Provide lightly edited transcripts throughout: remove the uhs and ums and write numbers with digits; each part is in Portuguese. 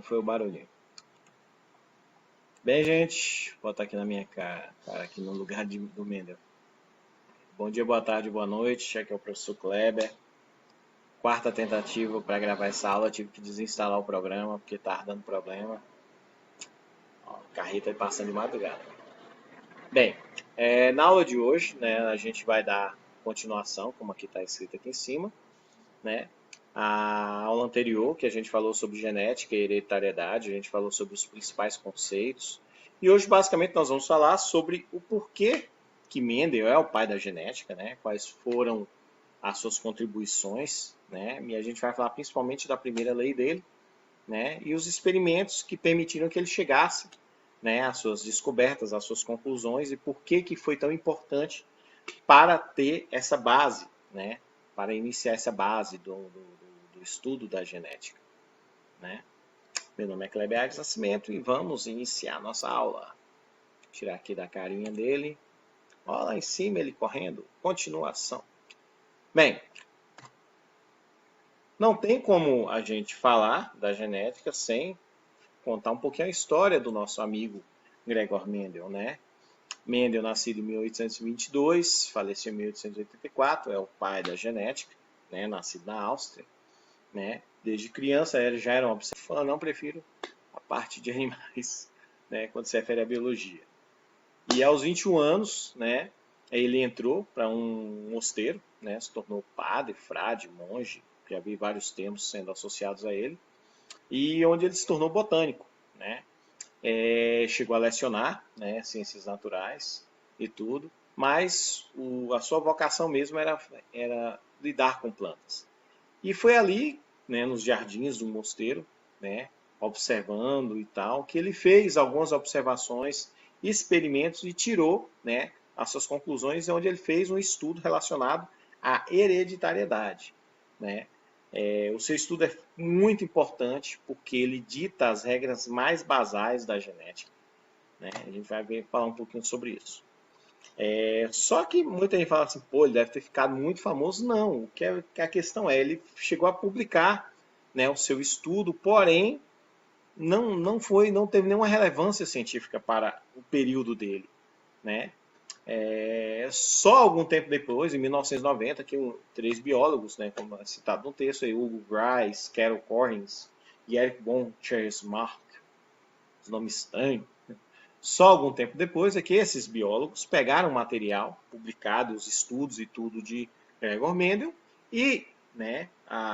Foi o barulhinho. Bem, gente, vou botar aqui na minha cara aqui no lugar do Mendel. Bom dia, boa tarde, boa noite. Aqui é o professor Kleber. Quarta tentativa para gravar essa aula. Tive que desinstalar o programa porque estava dando problema. Ó, a carreta passando de madrugada. Bem, na aula de hoje, né, a gente vai dar continuação, como aqui está escrito aqui em cima, né? A aula anterior, que a gente falou sobre genética e hereditariedade, a gente falou sobre os principais conceitos. E hoje, basicamente, nós vamos falar sobre o porquê que Mendel é o pai da genética, né? Quais foram as suas contribuições, né? E a gente vai falar principalmente da primeira lei dele, né? E os experimentos que permitiram que ele chegasse, né, às suas descobertas, às suas conclusões e por que foi tão importante para ter essa base, né? Para iniciar essa base do estudo da genética, né? Meu nome é Kleber Aires Nascimento e vamos iniciar nossa aula. Vou tirar aqui da carinha dele. Olha lá em cima ele correndo. Continuação. Bem, não tem como a gente falar da genética sem contar um pouquinho a história do nosso amigo Gregor Mendel, né? Mendel, nascido em 1822, faleceu em 1884, é o pai da genética, né? Nascido na Áustria, né? Desde criança ele já era um observador, não prefiro a parte de animais, né? Quando se refere à biologia. E aos 21 anos, né? Ele entrou para um mosteiro, né? Se tornou padre, frade, monge, já vi vários termos sendo associados a ele, e onde ele se tornou botânico, né? Chegou a lecionar, né, ciências naturais e tudo, mas a sua vocação mesmo era lidar com plantas. E foi ali, né, nos jardins do mosteiro, né, observando e tal, que ele fez algumas observações, experimentos e tirou, né, as suas conclusões, onde ele fez um estudo relacionado à hereditariedade, né? O seu estudo é muito importante porque ele dita as regras mais basais da genética, né? A gente vai falar um pouquinho sobre isso. Só que muita gente fala assim, pô, ele deve ter ficado muito famoso. Não, que a questão é, ele chegou a publicar, né, o seu estudo, porém não teve nenhuma relevância científica para o período dele, né? Só algum tempo depois, em 1990, que três biólogos, né, como é citado no texto, aí, Hugo Grice, Carol Corrins e Eric von Scherzmark, os nomes estranhos, só algum tempo depois é que esses biólogos pegaram o material publicado, os estudos e tudo de Gregor Mendel, e, né,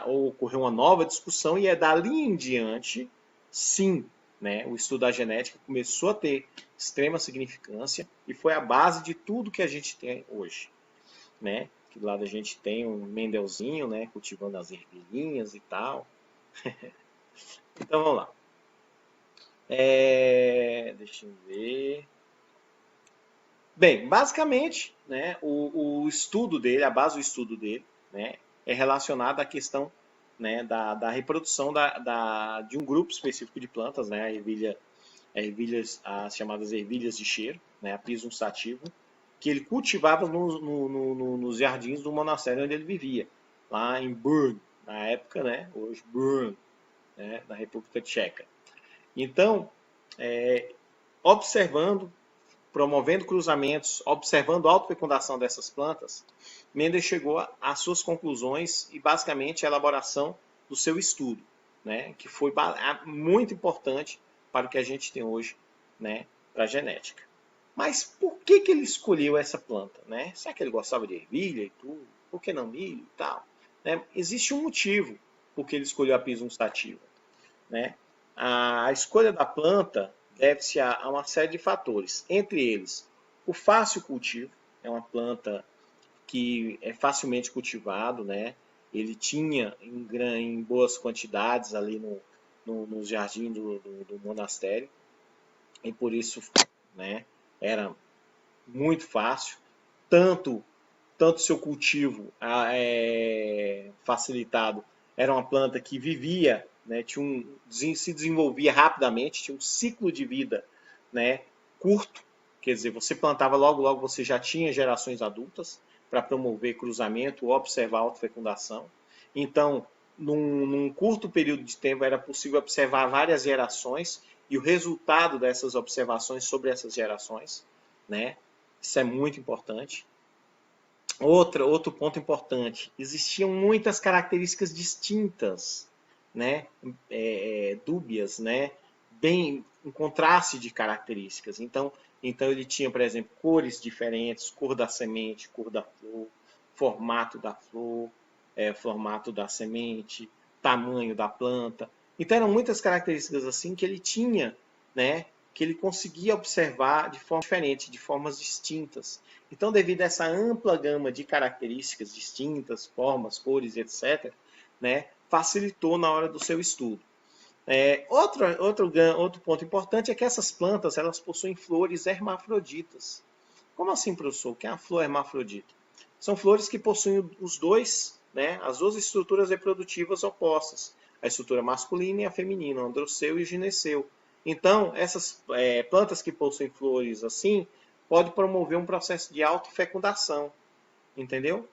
ocorreu uma nova discussão, e dali em diante, sim, né, o estudo da genética começou a ter extrema significância e foi a base de tudo que a gente tem hoje, né? Que do lado a gente tem um Mendelzinho, né, cultivando as ervilhinhas e tal. Então vamos lá. Deixa eu ver. Bem, basicamente, né, o estudo dele, a base do estudo dele, né, é relacionada à questão, né, da reprodução de um grupo específico de plantas, né, as chamadas ervilhas de cheiro, né, a Pisum sativum, que ele cultivava nos jardins do monastério onde ele vivia, lá em Brno, na época, né, hoje Brno, né, na República Tcheca. Então, observando, promovendo cruzamentos, observando a autofecundação dessas plantas, Mendel chegou às suas conclusões e basicamente a elaboração do seu estudo, né, que foi muito importante para o que a gente tem hoje, né, para a genética. Mas por que ele escolheu essa planta, né? Será que ele gostava de ervilha e tudo? Por que não milho e tal? Né? Existe um motivo por que ele escolheu a Pisum sativa, né? A escolha da planta deve-se a uma série de fatores, entre eles o fácil cultivo, é uma planta que é facilmente cultivado, né? Ele tinha em boas quantidades ali no jardim do monastério, e por isso, né, era muito fácil, tanto seu cultivo facilitado, era uma planta que vivia, né, se desenvolvia rapidamente, tinha um ciclo de vida, né, curto, quer dizer, você plantava logo você já tinha gerações adultas para promover cruzamento, observar a autofecundação. Então, num curto período de tempo era possível observar várias gerações e o resultado dessas observações sobre essas gerações, né? Isso é muito importante. Outro ponto importante, existiam muitas características distintas, né? Dúbias, né? Bem, um contraste de características. Então ele tinha, por exemplo, cores diferentes, cor da semente, cor da flor, formato da flor, formato da semente, tamanho da planta. Então eram muitas características assim que ele tinha, né? Que ele conseguia observar de forma diferente, de formas distintas. Então, devido a essa ampla gama de características distintas, formas, cores, etc., né, facilitou na hora do seu estudo. Outro ponto importante é que essas plantas elas possuem flores hermafroditas. Como assim, professor? O que é a flor hermafrodita? São flores que possuem os dois, né, as duas estruturas reprodutivas opostas, a estrutura masculina e a feminina, o androceu e o gineceu. Então, essas plantas que possuem flores assim, pode promover um processo de autofecundação, entendeu?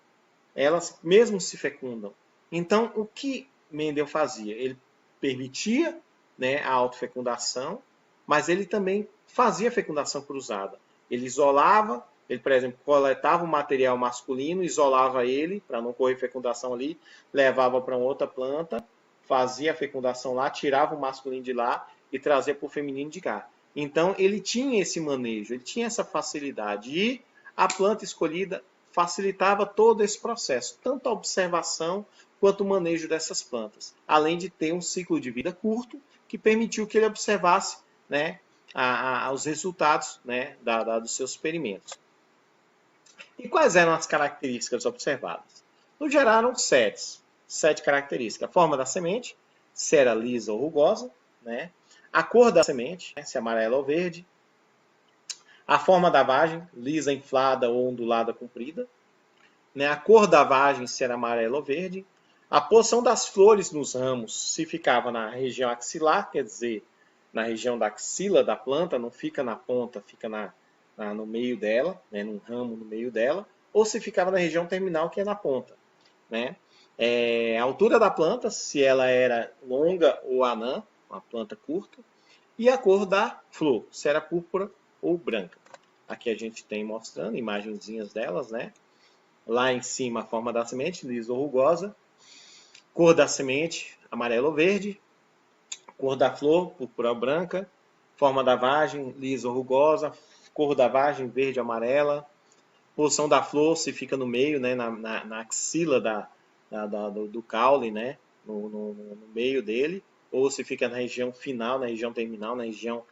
Elas mesmo se fecundam. Então, o que Mendel fazia? Ele permitia, né, a autofecundação, mas ele também fazia fecundação cruzada. Ele isolava, ele, por exemplo, coletava o material masculino, isolava ele para não correr fecundação ali, levava para outra planta, fazia a fecundação lá, tirava o masculino de lá e trazia para o feminino de cá. Então, ele tinha esse manejo, ele tinha essa facilidade. E a planta escolhida facilitava todo esse processo, tanto a observação quanto o manejo dessas plantas, além de ter um ciclo de vida curto que permitiu que ele observasse, né, os resultados, né, dos seus experimentos. E quais eram as características observadas? No geral, eram sete características. A forma da semente, se era lisa ou rugosa, né? A cor da semente, se é amarela ou verde, a forma da vagem, lisa, inflada ou ondulada, comprida. Né? A cor da vagem, se era amarela ou verde. A posição das flores nos ramos, se ficava na região axilar, quer dizer, na região da axila da planta, não fica na ponta, fica no meio dela, né? Num ramo no meio dela. Ou se ficava na região terminal, que é na ponta. Né? A altura da planta, se ela era longa ou anã, uma planta curta. E a cor da flor, se era púrpura ou branca. Aqui a gente tem mostrando imagenzinhas delas, né? Lá em cima a forma da semente, lisa ou rugosa. Cor da semente, amarelo ou verde. Cor da flor, púrpura ou branca. Forma da vagem, lisa ou rugosa. Cor da vagem, verde ou amarela. Posição da flor, se fica no meio, né? na axila do caule, né? No meio dele. Ou se fica na região final, na região terminal, na região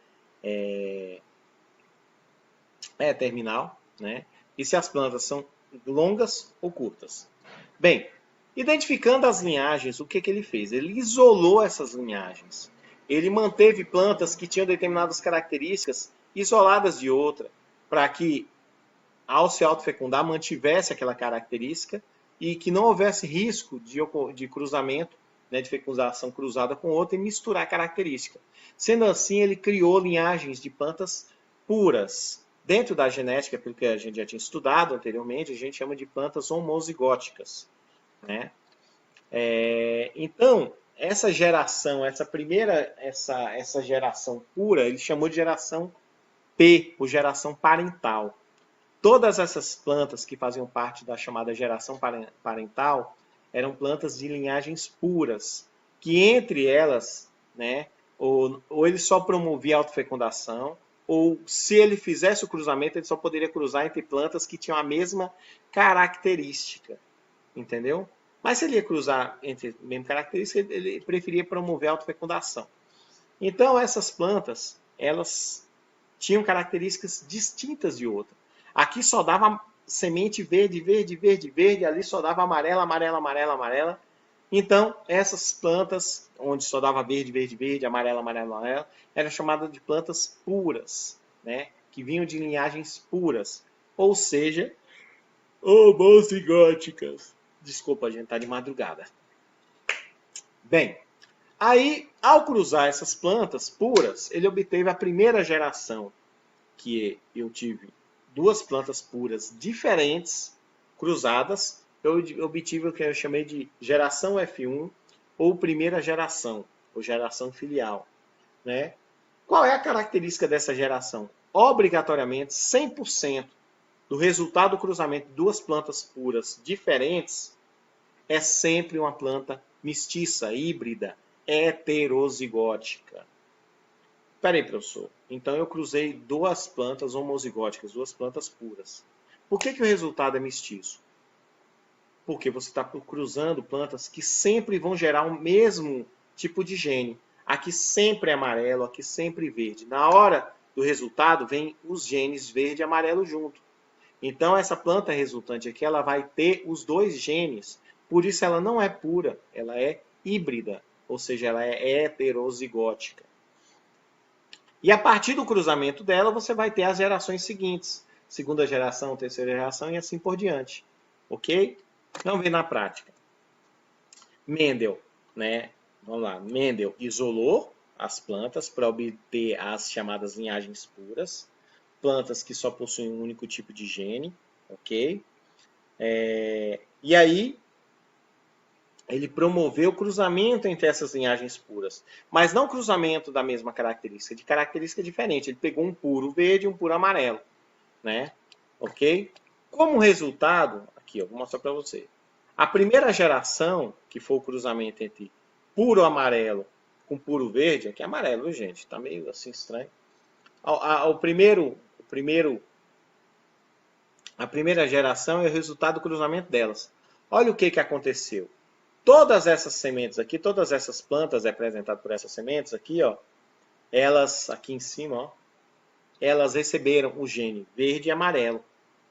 terminal, né? E se as plantas são longas ou curtas. Bem, identificando as linhagens, o que ele fez? Ele isolou essas linhagens. Ele manteve plantas que tinham determinadas características isoladas de outra, para que, ao se autofecundar, mantivesse aquela característica e que não houvesse risco de cruzamento, né, de fecundação cruzada com outra e misturar característica. Sendo assim, ele criou linhagens de plantas puras. Dentro da genética, pelo que a gente já tinha estudado anteriormente, a gente chama de plantas homozigóticas. Né? Então, essa geração, essa geração pura, ele chamou de geração P, ou geração parental. Todas essas plantas que faziam parte da chamada geração parental eram plantas de linhagens puras, que entre elas, né, ou ele só promovia a autofecundação, ou se ele fizesse o cruzamento, ele só poderia cruzar entre plantas que tinham a mesma característica, entendeu? Mas se ele ia cruzar entre a mesma característica, ele preferia promover a autofecundação. Então, essas plantas, elas tinham características distintas de outras. Aqui só dava semente verde, verde, verde, verde, ali só dava amarela, amarela, amarela, amarela. Então, essas plantas, onde só dava verde, verde, verde, amarela, amarela, amarela, eram chamadas de plantas puras, né? Que vinham de linhagens puras. Ou seja, homozigóticas. Desculpa, a gente tá de madrugada. Bem, aí, ao cruzar essas plantas puras, ele obteve a primeira geração, que eu tive duas plantas puras diferentes, cruzadas. Eu obtive o que eu chamei de geração F1 ou primeira geração, ou geração filial, né? Qual é a característica dessa geração? Obrigatoriamente, 100% do resultado do cruzamento de duas plantas puras diferentes é sempre uma planta mestiça, híbrida, heterozigótica. Peraí, professor. Então eu cruzei duas plantas homozigóticas, duas plantas puras. Por que o resultado é mestiço? Porque você está cruzando plantas que sempre vão gerar o mesmo tipo de gene. Aqui sempre é amarelo, aqui sempre verde. Na hora do resultado, vem os genes verde e amarelo junto. Então, essa planta resultante aqui, ela vai ter os dois genes. Por isso, ela não é pura, ela é híbrida. Ou seja, ela é heterozigótica. E a partir do cruzamento dela, você vai ter as gerações seguintes. Segunda geração, terceira geração e assim por diante. Ok? Vamos ver na prática. Mendel, né? Vamos lá. Mendel isolou as plantas para obter as chamadas linhagens puras. Plantas que só possuem um único tipo de gene, ok? E aí, ele promoveu o cruzamento entre essas linhagens puras. Mas não cruzamento da mesma característica, de característica diferente. Ele pegou um puro verde e um puro amarelo, né? Ok? Como resultado, aqui, eu vou mostrar para você. A primeira geração, que foi o cruzamento entre puro amarelo com puro verde, aqui é amarelo, gente, tá meio assim estranho. A primeira geração é o resultado do cruzamento delas. Olha o que aconteceu. Todas essas sementes aqui, todas essas plantas representadas por essas sementes aqui, ó, elas aqui em cima, ó, elas receberam o gene verde e amarelo.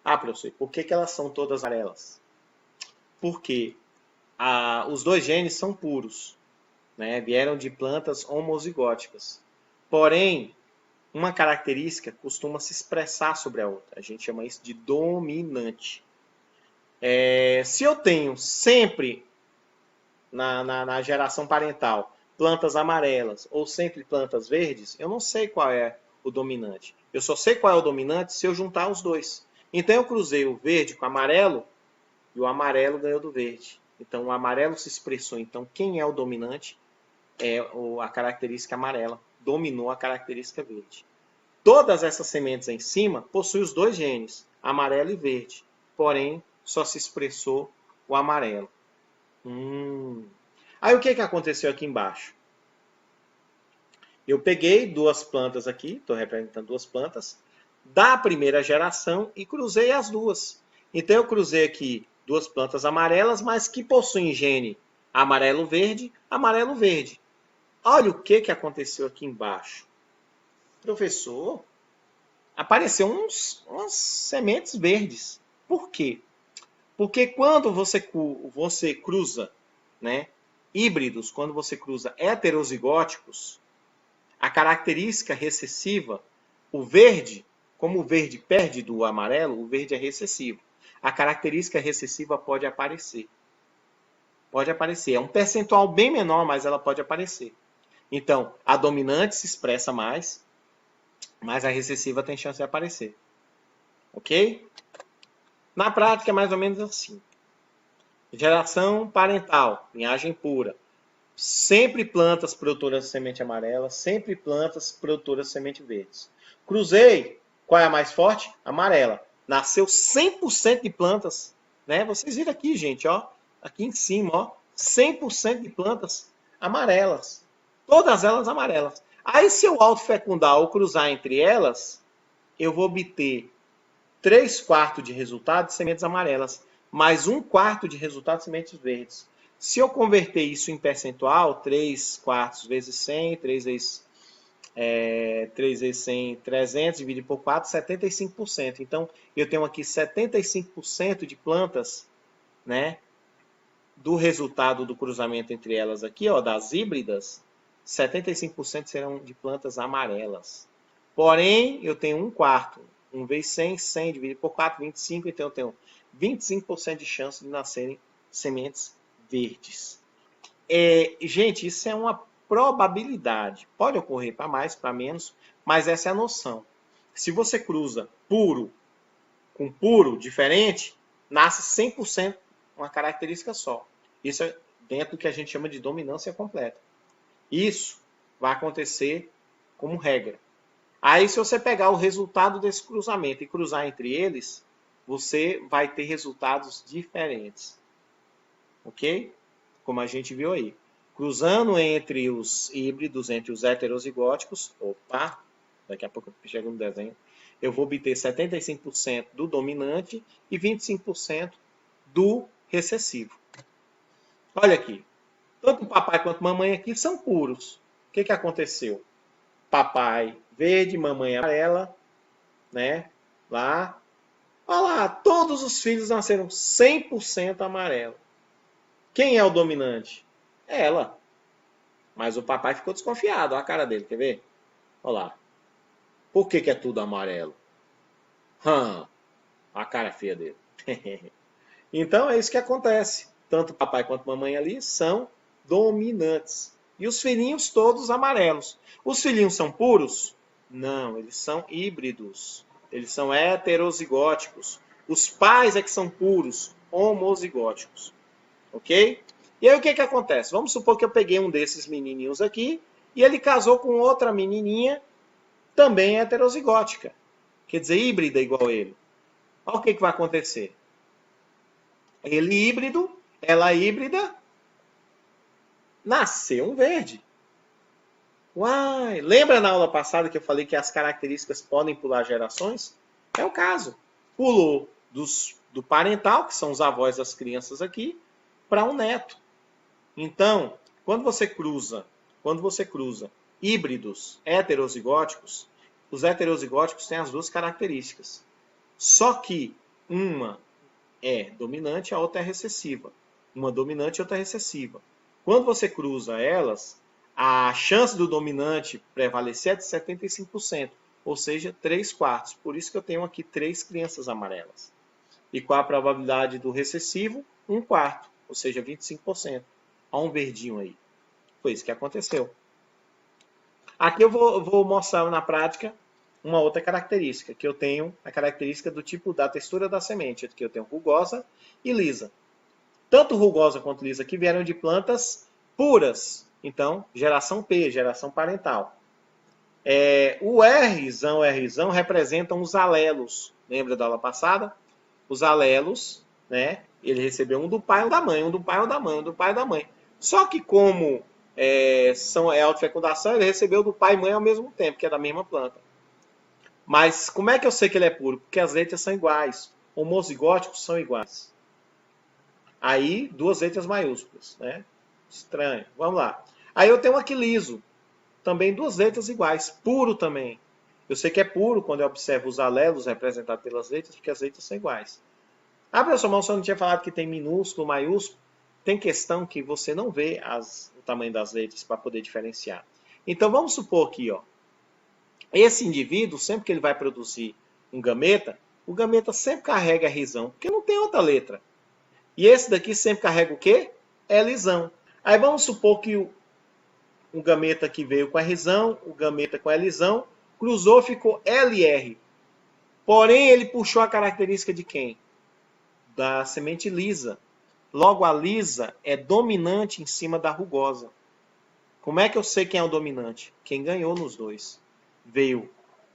Ah, professor, por que elas são todas amarelas? Porque os dois genes são puros, né? Vieram de plantas homozigóticas. Porém, uma característica costuma se expressar sobre a outra. A gente chama isso de dominante. Se eu tenho sempre na geração parental plantas amarelas ou sempre plantas verdes, eu não sei qual é o dominante. Eu só sei qual é o dominante se eu juntar os dois. Então eu cruzei o verde com o amarelo e o amarelo ganhou do verde. Então o amarelo se expressou. Então quem é o dominante é a característica amarela. Dominou a característica verde. Todas essas sementes em cima possuem os dois genes, amarelo e verde. Porém, só se expressou o amarelo. Aí o que aconteceu aqui embaixo? Eu peguei duas plantas aqui, estou representando duas plantas, da primeira geração e cruzei as duas. Então eu cruzei aqui duas plantas amarelas, mas que possuem gene amarelo-verde, amarelo-verde. Olha o que aconteceu aqui embaixo. Professor, apareceu umas sementes verdes. Por quê? Porque quando você cruza, né, híbridos, quando você cruza heterozigóticos, a característica recessiva, o verde, como o verde perde do amarelo, o verde é recessivo. A característica recessiva pode aparecer. Pode aparecer. É um percentual bem menor, mas ela pode aparecer. Então, a dominante se expressa mais, mas a recessiva tem chance de aparecer. Ok? Na prática é mais ou menos assim. Geração parental, linhagem pura. Sempre plantas produtoras de semente amarela, sempre plantas produtoras de semente verdes. Cruzei, qual é a mais forte? Amarela. Nasceu 100% de plantas, né? Vocês viram aqui, gente, ó, aqui em cima, ó, 100% de plantas amarelas. Todas elas amarelas. Aí se eu autofecundar ou cruzar entre elas, eu vou obter 3/4 de resultado de sementes amarelas, mais 1/4 de resultado de sementes verdes. Se eu converter isso em percentual, 3/4 vezes 100, 3 vezes 100, 300, dividido por 4, 75%. Então, eu tenho aqui 75% de plantas, né, do resultado do cruzamento entre elas aqui, ó, das híbridas, 75% serão de plantas amarelas. Porém, eu tenho 1/4. 1 vezes 100, 100 dividido por 4, 25. Então, eu tenho 25% de chance de nascerem sementes verdes. Gente, isso é uma probabilidade. Pode ocorrer para mais, para menos, mas essa é a noção. Se você cruza puro com puro diferente, nasce 100% uma característica só. Isso é dentro do que a gente chama de dominância completa. Isso vai acontecer como regra. Aí, se você pegar o resultado desse cruzamento e cruzar entre eles, você vai ter resultados diferentes. Ok? Como a gente viu aí. Cruzando entre os híbridos, entre os heterozigóticos, opa, daqui a pouco eu chego no desenho, eu vou obter 75% do dominante e 25% do recessivo. Olha aqui. Tanto o papai quanto a mamãe aqui são puros. O que aconteceu? Papai verde, mamãe amarela, né? Lá. Olha lá, todos os filhos nasceram 100% amarelo. Quem é o dominante? Ela. Mas o papai ficou desconfiado. Olha a cara dele, quer ver? Olha lá. Por que é tudo amarelo? A cara feia dele. Então é isso que acontece. Tanto o papai quanto a mamãe ali são dominantes. E os filhinhos todos amarelos. Os filhinhos são puros? Não, eles são híbridos. Eles são heterozigóticos. Os pais é que são puros, homozigóticos. Ok? E aí o que acontece? Vamos supor que eu peguei um desses menininhos aqui e ele casou com outra menininha também heterozigótica. Quer dizer, híbrida igual ele. Olha o que vai acontecer. Ele híbrido, ela híbrida, nasceu um verde. Uai, lembra na aula passada que eu falei que as características podem pular gerações? É o caso. Pulou do parental, que são os avós das crianças aqui, para um neto. Então, quando você cruza híbridos heterozigóticos, os heterozigóticos têm as duas características. Só que uma é dominante, a outra é recessiva. Uma dominante e outra recessiva. Quando você cruza elas, a chance do dominante prevalecer é de 75%, ou seja, 3/4. Por isso que eu tenho aqui 3 crianças amarelas. E qual a probabilidade do recessivo? 1/4, ou seja, 25%. Olha um verdinho aí. Foi isso que aconteceu. Aqui eu vou mostrar na prática uma outra característica, que eu tenho a característica do tipo da textura da semente, que eu tenho rugosa e lisa. Tanto rugosa quanto lisa aqui vieram de plantas puras. Então, geração P, geração parental. O Rzão representam os alelos. Lembra da aula passada? Os alelos, né? Ele recebeu um do pai e um da mãe, um do pai e um da mãe, um do pai e da mãe. Só que como é autofecundação, ele recebeu do pai e mãe ao mesmo tempo, que é da mesma planta. Mas como é que eu sei que ele é puro? Porque as letras são iguais. Homozigóticos são iguais. Aí, 2 letras maiúsculas, né? Estranho. Vamos lá. Aí eu tenho aqui liso. Também 2 letras iguais. Puro também. Eu sei que é puro quando eu observo os alelos representados pelas letras, porque as letras são iguais. Ah, professor, mas você não tinha falado que tem minúsculo, maiúsculo? Tem questão que você não vê o tamanho das letras para poder diferenciar. Então, vamos supor aqui, ó. Esse indivíduo, sempre que ele vai produzir um gameta, o gameta sempre carrega Rzão, porque não tem outra letra. E esse daqui sempre carrega o quê? Lzão. Aí vamos supor que o gameta que veio com Rzão, o gameta com Lzão, cruzou, ficou LR. Porém, ele puxou a característica de quem? Da semente lisa. Logo, a lisa é dominante em cima da rugosa. Como é que eu sei quem é o dominante? Quem ganhou nos dois. Veio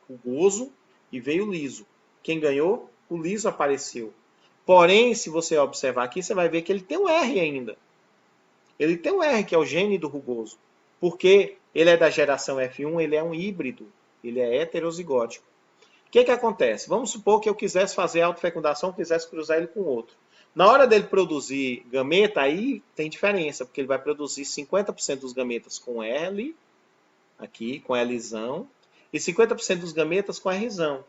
rugoso e veio liso. Quem ganhou? O liso apareceu. Porém, se você observar aqui, você vai ver que ele tem um R ainda. Ele tem um R, que é o gene do rugoso. Porque ele é da geração F1, ele é um híbrido. Ele é heterozigótico. O que acontece? Vamos supor que eu quisesse fazer autofecundação, quisesse cruzar ele com outro. Na hora dele produzir gameta, aí tem diferença, porque ele vai produzir 50% dos gametas com L, aqui, com Lzão, e 50% dos gametas com Rzão.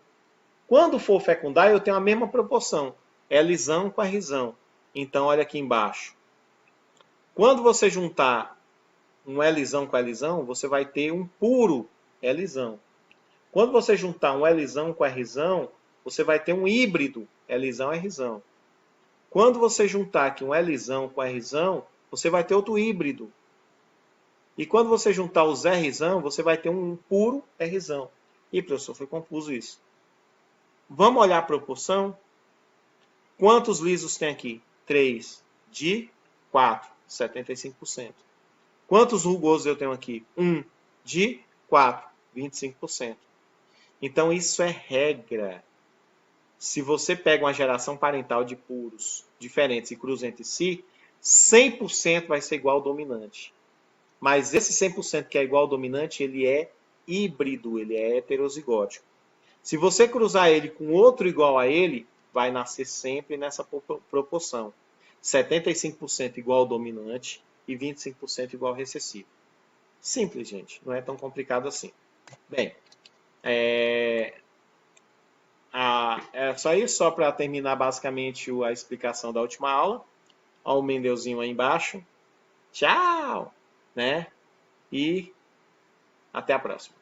Quando for fecundar, eu tenho a mesma proporção, Lzão com Rzão. Então, olha aqui embaixo. Quando você juntar um Lzão com Lzão, você vai ter um puro Lzão. Quando você juntar um Lzão com Rzão, você vai ter um híbrido Lzão-Rzão. Quando você juntar aqui um Lzão com Rzão, você vai ter outro híbrido. E quando você juntar os Rzão, você vai ter um puro Rzão. Ih, professor, foi confuso isso. Vamos olhar a proporção? Quantos lisos tem aqui? 3 de 4. 75%. Quantos rugosos eu tenho aqui? 1 de 4, 25%. Então, isso é regra. Se você pega uma geração parental de puros diferentes e cruza entre si, 100% vai ser igual ao dominante. Mas esse 100% que é igual ao dominante, ele é híbrido, ele é heterozigótico. Se você cruzar ele com outro igual a ele, vai nascer sempre nessa proporção. 75% igual ao dominante e 25% igual ao recessivo. Simples, gente. Não é tão complicado assim. Bem, é só isso, só para terminar basicamente a explicação da última aula. Olha o Mendelzinho aí embaixo. Tchau! Né? E até a próxima.